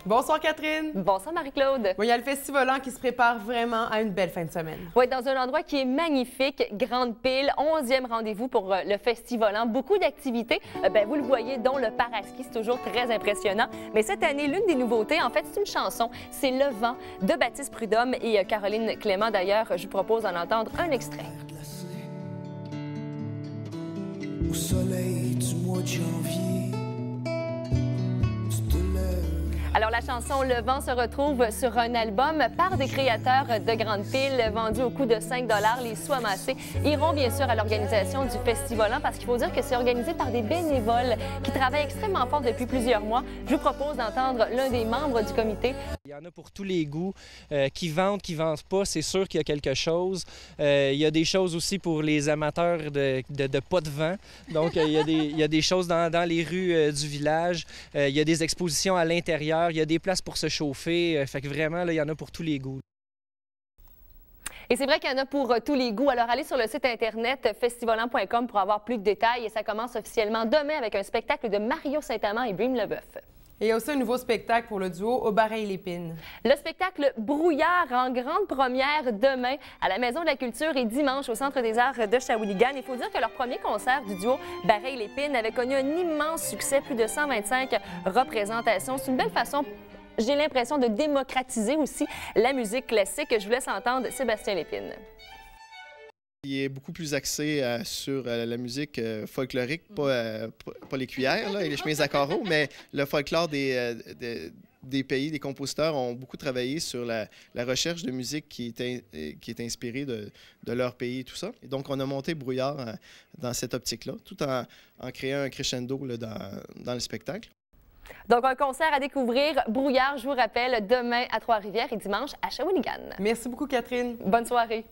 Bonsoir Catherine. Bonsoir Marie-Claude. Bon, il y a le Festivolant qui se prépare vraiment à une belle fin de semaine. Oui, dans un endroit qui est magnifique, Grande Pile, 11e rendez-vous pour le Festivolant. Beaucoup d'activités, vous le voyez, dont le paraski, c'est toujours très impressionnant. Mais cette année, l'une des nouveautés, en fait, c'est une chanson. C'est Le Vent de Baptiste Prudhomme et Caroline Clément. D'ailleurs, je vous propose d'en entendre un extrait. Au soleil du mois de janvier, tu te lèves. Alors, la chanson Le Vent se retrouve sur un album par des créateurs de Grande Pile, vendu au coût de 5 $. Les sous amassés iront bien sûr à l'organisation du Festivolant parce qu'il faut dire que c'est organisé par des bénévoles qui travaillent extrêmement fort depuis plusieurs mois. Je vous propose d'entendre l'un des membres du comité. Il y en a pour tous les goûts, qui vendent pas, c'est sûr qu'il y a quelque chose. Il y a des choses aussi pour les amateurs de pas de vent. Donc, il y a des choses dans les rues du village. Il y a des expositions à l'intérieur. Il y a des places pour se chauffer. Fait que vraiment, là, il y en a pour tous les goûts. Et c'est vrai qu'il y en a pour tous les goûts. Alors, allez sur le site internet festivolant.com pour avoir plus de détails. Et ça commence officiellement demain avec un spectacle de Mario Saint-Amand et Brim Leboeuf. Et il y a aussi un nouveau spectacle pour le duo Aubareil-Lépine. Le spectacle Brouillard en grande première demain à la Maison de la Culture et dimanche au Centre des Arts de Shawinigan. Il faut dire que leur premier concert du duo Bareil-Lépine avait connu un immense succès, plus de 125 représentations. C'est une belle façon, j'ai l'impression, de démocratiser aussi la musique classique. Je vous laisse entendre Sébastien Lépine. Il est beaucoup plus axé sur la musique folklorique, pas les cuillères là, et les chemises à carreaux, mais le folklore des pays, des compositeurs ont beaucoup travaillé sur la recherche de musique qui est inspirée de leur pays et tout ça. Et donc, on a monté Brouillard dans cette optique-là, tout en créant un crescendo là, dans le spectacle. Donc, un concert à découvrir, Brouillard, je vous rappelle, demain à Trois-Rivières et dimanche à Shawinigan. Merci beaucoup Catherine. Bonne soirée.